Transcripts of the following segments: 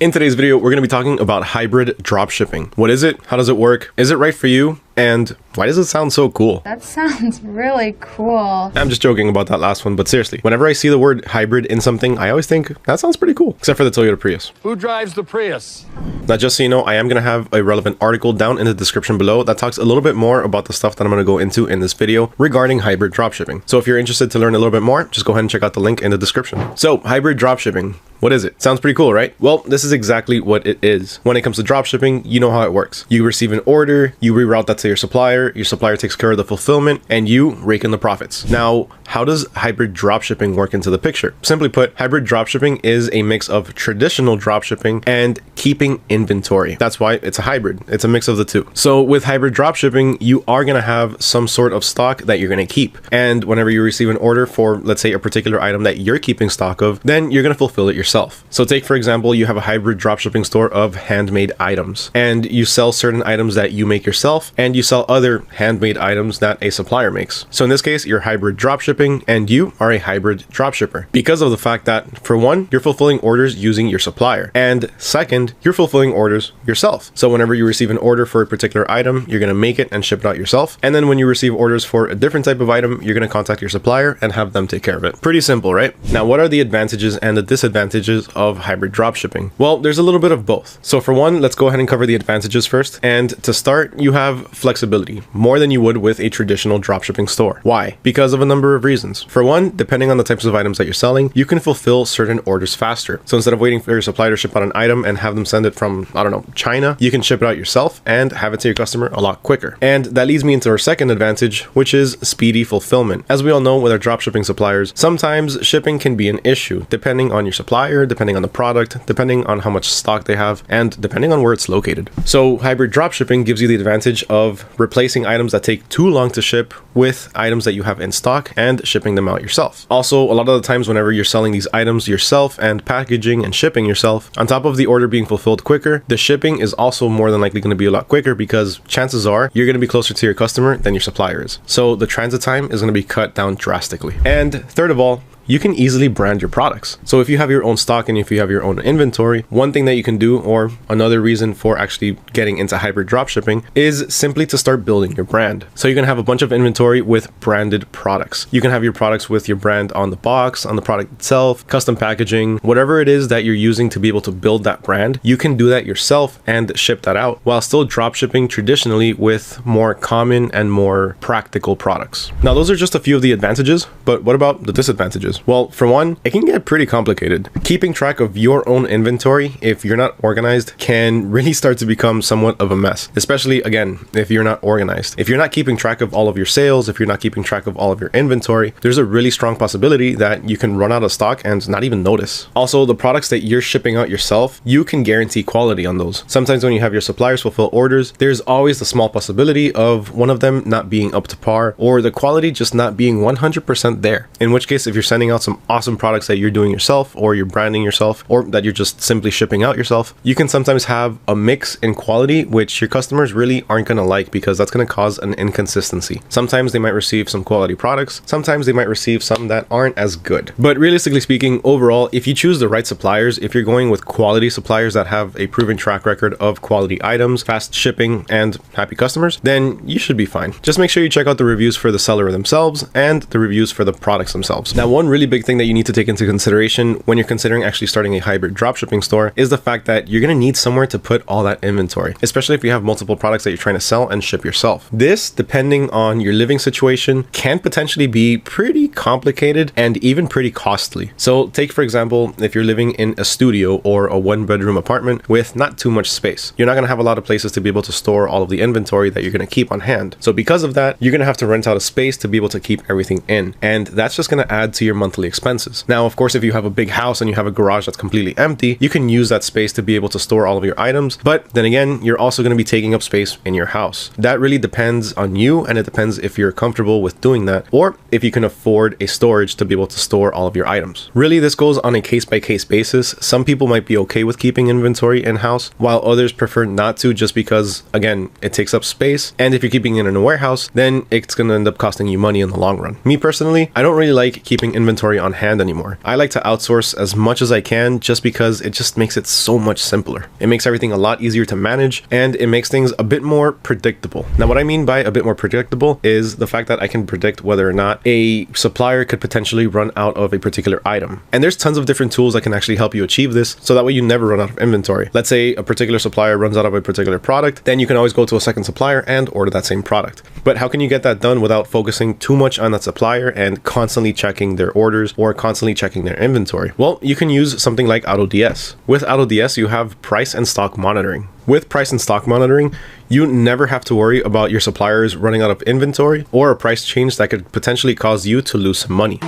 In today's video, we're going to be talking about hybrid dropshipping. What is it? How does it work? Is it right for you? And why does it sound so cool? That sounds really cool. I'm just joking about that last one, but seriously, whenever I see the word hybrid in something, I always think that sounds pretty cool, except for the Toyota Prius. Who drives the Prius? Now, just so you know, I am going to have a relevant article down in the description below that talks a little bit more about the stuff that I'm going to go into in this video regarding hybrid dropshipping. So if you're interested to learn a little bit more, just go ahead and check out the link in the description. So hybrid dropshipping. What is it? Sounds pretty cool, right? Well, this is exactly what it is. When it comes to dropshipping, you know how it works. You receive an order, you reroute that to your supplier takes care of the fulfillment, and you rake in the profits. Now, how does hybrid dropshipping work into the picture? Simply put, hybrid dropshipping is a mix of traditional dropshipping and keeping inventory. That's why it's a hybrid. It's a mix of the two. So with hybrid dropshipping, you are going to have some sort of stock that you're going to keep. And whenever you receive an order for, let's say, a particular item that you're keeping stock of, then you're going to fulfill it yourself. So take, for example, you have a hybrid dropshipping store of handmade items, and you sell certain items that you make yourself, and you sell other handmade items that a supplier makes. So in this case, you're hybrid dropshipping, and you are a hybrid dropshipper because of the fact that, for one, you're fulfilling orders using your supplier, and second, you're fulfilling orders yourself. So whenever you receive an order for a particular item, you're going to make it and ship it out yourself, and then when you receive orders for a different type of item, you're going to contact your supplier and have them take care of it. Pretty simple, right? Now, what are the advantages and the disadvantages of hybrid dropshipping? Well, there's a little bit of both. So for one, let's go ahead and cover the advantages first. And to start, you have flexibility, more than you would with a traditional dropshipping store. Why? Because of a number of reasons. For one, depending on the types of items that you're selling, you can fulfill certain orders faster. So instead of waiting for your supplier to ship out an item and have them send it from, I don't know, China, you can ship it out yourself and have it to your customer a lot quicker. And that leads me into our second advantage, which is speedy fulfillment. As we all know, with our dropshipping suppliers, sometimes shipping can be an issue, depending on your supplier, depending on the product, depending on how much stock they have, and depending on where it's located. So hybrid dropshipping gives you the advantage of replacing items that take too long to ship with items that you have in stock and shipping them out yourself. Also, a lot of the times whenever you're selling these items yourself and packaging and shipping yourself, on top of the order being fulfilled quicker, the shipping is also more than likely going to be a lot quicker because chances are you're going to be closer to your customer than your supplier is. So the transit time is going to be cut down drastically. And third of all, you can easily brand your products. So if you have your own stock and if you have your own inventory, one thing that you can do, or another reason for actually getting into hybrid dropshipping, is simply to start building your brand. So you can have a bunch of inventory with branded products. You can have your products with your brand on the box, on the product itself, custom packaging, whatever it is that you're using to be able to build that brand, you can do that yourself and ship that out while still dropshipping traditionally with more common and more practical products. Now, those are just a few of the advantages, but what about the disadvantages? Well, for one, it can get pretty complicated. Keeping track of your own inventory, if you're not organized, can really start to become somewhat of a mess, especially, again, if you're not organized. If you're not keeping track of all of your sales, if you're not keeping track of all of your inventory, there's a really strong possibility that you can run out of stock and not even notice. Also, the products that you're shipping out yourself, you can guarantee quality on those. Sometimes when you have your suppliers fulfill orders, there's always the small possibility of one of them not being up to par or the quality just not being 100% there. In which case, if you're sending out some awesome products that you're doing yourself or you're branding yourself or that you're just simply shipping out yourself, you can sometimes have a mix in quality which your customers really aren't going to like because that's going to cause an inconsistency. Sometimes they might receive some quality products, sometimes they might receive some that aren't as good. But realistically speaking, overall, if you choose the right suppliers, if you're going with quality suppliers that have a proven track record of quality items, fast shipping, and happy customers, then you should be fine. Just make sure you check out the reviews for the seller themselves and the reviews for the products themselves. Now, one really big thing that you need to take into consideration when you're considering actually starting a hybrid dropshipping store is the fact that you're going to need somewhere to put all that inventory, especially if you have multiple products that you're trying to sell and ship yourself. This, depending on your living situation, can potentially be pretty complicated and even pretty costly. So take, for example, if you're living in a studio or a one-bedroom apartment with not too much space, you're not going to have a lot of places to be able to store all of the inventory that you're going to keep on hand. So because of that, you're going to have to rent out a space to be able to keep everything in, and that's just going to add to your monthly expenses. Now, of course, if you have a big house and you have a garage that's completely empty, you can use that space to be able to store all of your items. But then again, you're also going to be taking up space in your house. That really depends on you, and it depends if you're comfortable with doing that or if you can afford a storage to be able to store all of your items. Really, this goes on a case-by-case basis. Some people might be okay with keeping inventory in-house, while others prefer not to just because, again, it takes up space. And if you're keeping it in a warehouse, then it's going to end up costing you money in the long run. Me personally, I don't really like keeping inventory inventory on hand anymore. I like to outsource as much as I can just because it just makes it so much simpler. It makes everything a lot easier to manage, and it makes things a bit more predictable. Now, what I mean by a bit more predictable is the fact that I can predict whether or not a supplier could potentially run out of a particular item. And there's tons of different tools that can actually help you achieve this, so that way you never run out of inventory. Let's say a particular supplier runs out of a particular product, then you can always go to a second supplier and order that same product. But how can you get that done without focusing too much on that supplier and constantly checking their orders or constantly checking their inventory? Well, you can use something like AutoDS. With AutoDS, you have price and stock monitoring. With price and stock monitoring, you never have to worry about your suppliers running out of inventory or a price change that could potentially cause you to lose some money.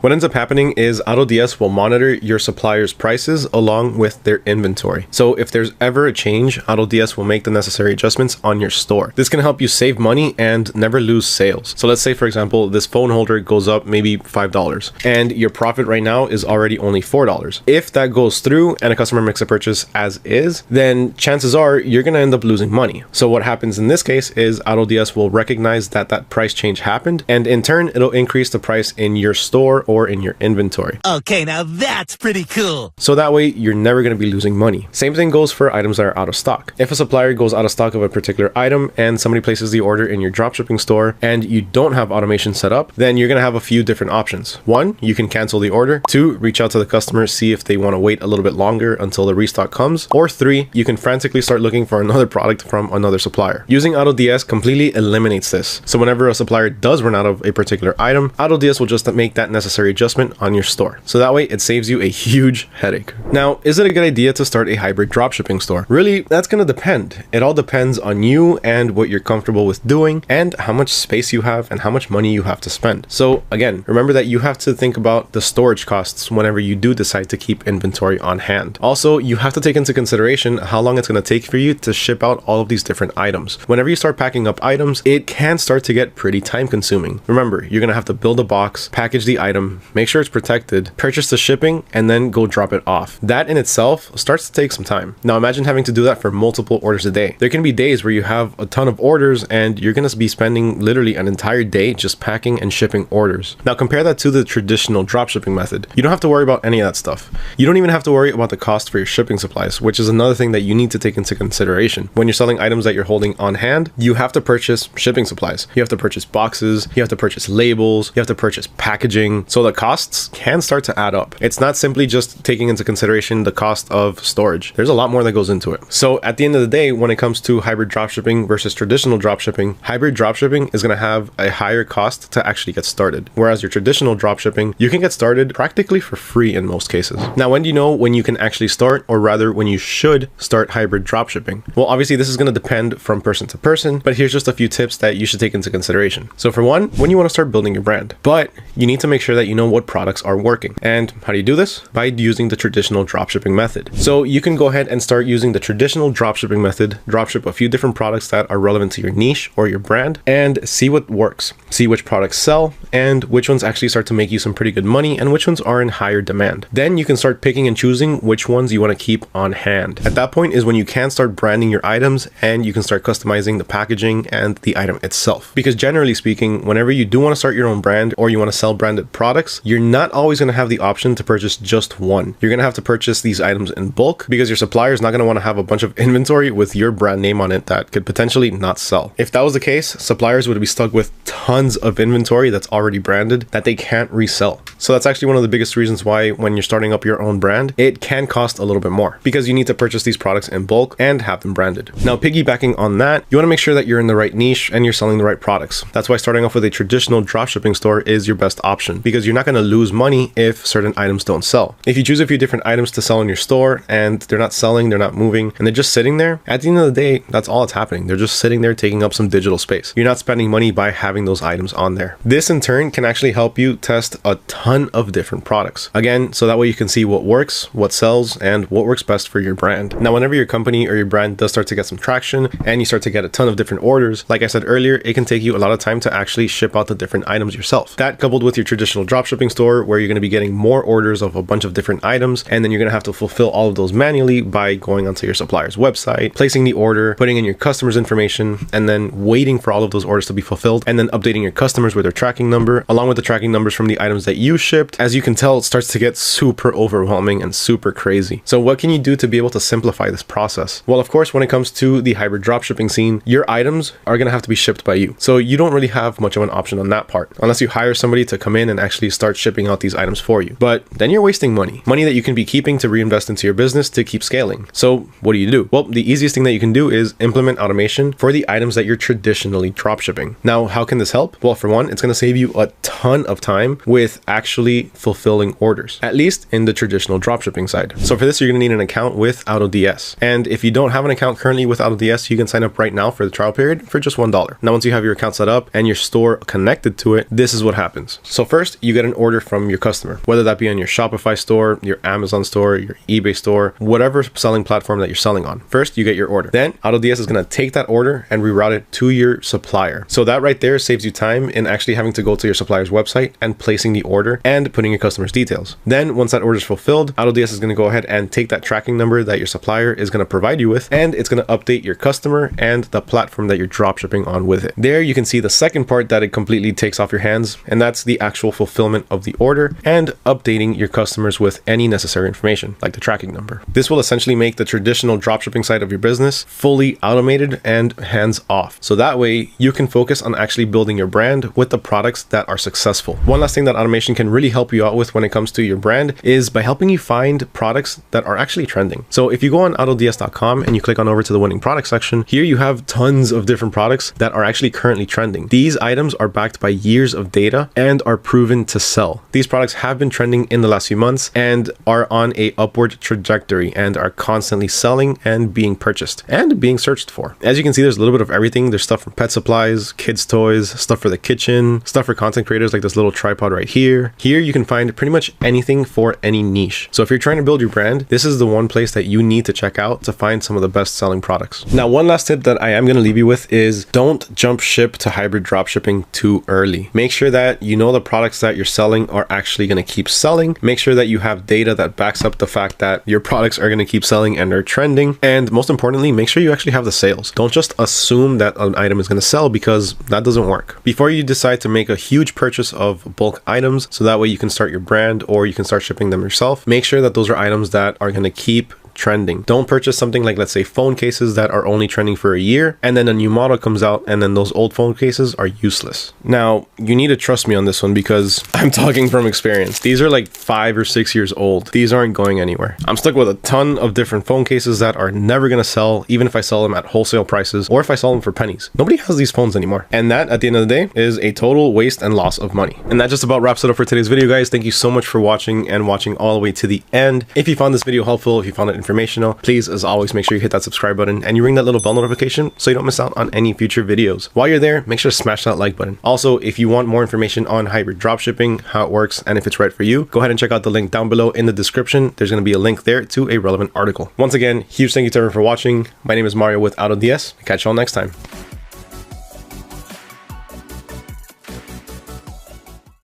What ends up happening is AutoDS will monitor your supplier's prices along with their inventory. So if there's ever a change, AutoDS will make the necessary adjustments on your store. This can help you save money and never lose sales. So let's say, for example, this phone holder goes up maybe $5 and your profit right now is already only $4. If that goes through and a customer makes a purchase as is, then chances are you're going to end up losing money. So what happens in this case is AutoDS will recognize that that price change happened, and in turn, it'll increase the price in your store or in your inventory. Okay, now that's pretty cool. So that way you're never going to be losing money. Same thing goes for items that are out of stock. If a supplier goes out of stock of a particular item and somebody places the order in your dropshipping store and you don't have automation set up, then you're going to have a few different options. One, you can cancel the order. Two, reach out to the customer, see if they want to wait a little bit longer until the restock comes. Or three, you can frantically start looking for another product from another supplier. Using AutoDS completely eliminates this. So whenever a supplier does run out of a particular item, AutoDS will just make that necessary adjustment on your store. So that way it saves you a huge headache. Now, is it a good idea to start a hybrid dropshipping store? Really, that's going to depend. It all depends on you and what you're comfortable with doing and how much space you have and how much money you have to spend. So again, remember that you have to think about the storage costs whenever you do decide to keep inventory on hand. Also, you have to take into consideration how long it's going to take for you to ship out all of these different items. Whenever you start packing up items, it can start to get pretty time consuming. Remember, you're going to have to build a box, package the item, make sure it's protected, purchase the shipping, and then go drop it off. That in itself starts to take some time. Now imagine having to do that for multiple orders a day. There can be days where you have a ton of orders and you're going to be spending literally an entire day just packing and shipping orders. Now compare that to the traditional dropshipping method. You don't have to worry about any of that stuff. You don't even have to worry about the cost for your shipping supplies, which is another thing that you need to take into consideration. When you're selling items that you're holding on hand, you have to purchase shipping supplies. You have to purchase boxes, you have to purchase labels, you have to purchase packaging. So the costs can start to add up. It's not simply just taking into consideration the cost of storage. There's a lot more that goes into it. So at the end of the day, when it comes to hybrid dropshipping versus traditional dropshipping, hybrid dropshipping is going to have a higher cost to actually get started. Whereas your traditional dropshipping, you can get started practically for free in most cases. Now, when do you know when you can actually start, or rather when you should start hybrid dropshipping? Well, obviously this is going to depend from person to person, but here's just a few tips that you should take into consideration. So for one, when you want to start building your brand, but you need to make sure that you know what products are working. And how do you do this? By using the traditional dropshipping method. So you can go ahead and start using the traditional dropshipping method, dropship a few different products that are relevant to your niche or your brand, and see what works. See which products sell and which ones actually start to make you some pretty good money and which ones are in higher demand. Then you can start picking and choosing which ones you want to keep on hand. At that point is when you can start branding your items and you can start customizing the packaging and the item itself. Because generally speaking, whenever you do want to start your own brand or you want to sell branded products, you're not always going to have the option to purchase just one. You're going to have to purchase these items in bulk because your supplier is not going to want to have a bunch of inventory with your brand name on it that could potentially not sell. If that was the case, suppliers would be stuck with tons of inventory that's already branded that they can't resell. So that's actually one of the biggest reasons why when you're starting up your own brand, it can cost a little bit more because you need to purchase these products in bulk and have them branded. Now, piggybacking on that, you want to make sure that you're in the right niche and you're selling the right products. That's why starting off with a traditional dropshipping store is your best option because you're not going to lose money if certain items don't sell. If you choose a few different items to sell in your store and they're not selling, they're not moving, and they're just sitting there, at the end of the day, that's all that's happening. They're just sitting there taking up some digital space. You're not spending money by having those items on there. This in turn can actually help you test a ton of different products. Again, so that way you can see what works, what sells, and what works best for your brand. Now, whenever your company or your brand does start to get some traction and you start to get a ton of different orders, like I said earlier, it can take you a lot of time to actually ship out the different items yourself. That coupled with your traditional dropshipping store where you're going to be getting more orders of a bunch of different items, and then you're going to have to fulfill all of those manually by going onto your supplier's website, placing the order, putting in your customer's information, and then waiting for all of those orders to be fulfilled, and then updating your customers with their tracking number along with the tracking numbers from the items that you shipped. As you can tell, it starts to get super overwhelming and super crazy. So what can you do to be able to simplify this process? Well, of course, when it comes to the hybrid dropshipping scene, your items are going to have to be shipped by you. So you don't really have much of an option on that part unless you hire somebody to come in and actually start shipping out these items for you. But then you're wasting money that you can be keeping to reinvest into your business to keep scaling. So what do? Well, the easiest thing that you can do is implement automation for the items that you're traditionally dropshipping. Now, how can this help? Well, for one, it's going to save you a ton of time with actually fulfilling orders, at least in the traditional dropshipping side. So for this, you're going to need an account with AutoDS. And if you don't have an account currently with AutoDS, you can sign up right now for the trial period for just $1. Now, once you have your account set up and your store connected to it, this is what happens. So first, you get an order from your customer, whether that be on your Shopify store, your Amazon store, your eBay store, whatever selling platform that you're selling on. First, you get your order. Then AutoDS is going to take that order and reroute it to your supplier. So that right there saves you time in actually having to go to your supplier's website and placing the order and putting your customer's details. Then once that order is fulfilled, AutoDS is going to go ahead and take that tracking number that your supplier is going to provide you with, and it's going to update your customer and the platform that you're dropshipping on with it. There you can see the second part that it completely takes off your hands, and that's the actual fulfillment of the order and updating your customers with any necessary information like the tracking number. This will essentially make the traditional dropshipping side of your business fully automated and hands off. So that way you can focus on actually building your brand with the products that are successful. One last thing that automation can really help you out with when it comes to your brand is by helping you find products that are actually trending. So if you go on autods.com and you click on over to the winning product section, here you have tons of different products that are actually currently trending. These items are backed by years of data and are proven to sell. These products have been trending in the last few months and are on a upward trajectory and are constantly selling and being purchased and being searched for. As you can see, there's a little bit of everything. There's stuff from pet supplies, kids toys, stuff for the kitchen, stuff for content creators like this little tripod right here. Here you can find pretty much anything for any niche. So if you're trying to build your brand, this is the one place that you need to check out to find some of the best selling products. Now, one last tip that I am going to leave you with is don't jump ship to hybrid dropshipping too early. Make sure that you know the products that you're selling are actually going to keep selling. Make sure that you have data that backs up the fact that your products are going to keep selling and are trending. And most importantly, make sure you actually have the sales. Don't just assume that an item is going to sell, because that doesn't work. Before you decide to make a huge purchase of bulk items, so that way you can start your brand or you can start shipping them yourself, make sure that those are items that are going to keep trending. Don't purchase something like, let's say, phone cases that are only trending for a year, and then a new model comes out and then those old phone cases are useless. Now, you need to trust me on this one because I'm talking from experience. These are like 5 or 6 years old. These aren't going anywhere. I'm stuck with a ton of different phone cases that are never going to sell, even if I sell them at wholesale prices or if I sell them for pennies. Nobody has these phones anymore. And that, at the end of the day, is a total waste and loss of money. And that just about wraps it up for today's video, guys. Thank you so much for watching and watching all the way to the end. If you found this video helpful, if you found it informational, please, as always, make sure you hit that subscribe button and you ring that little bell notification so you don't miss out on any future videos. While you're there, make sure to smash that like button. Also, if you want more information on hybrid dropshipping, how it works, and if it's right for you, go ahead and check out the link down below in the description. There's going to be a link there to a relevant article. Once again, huge thank you to everyone for watching. My name is Mario with AutoDS. Catch you all next time.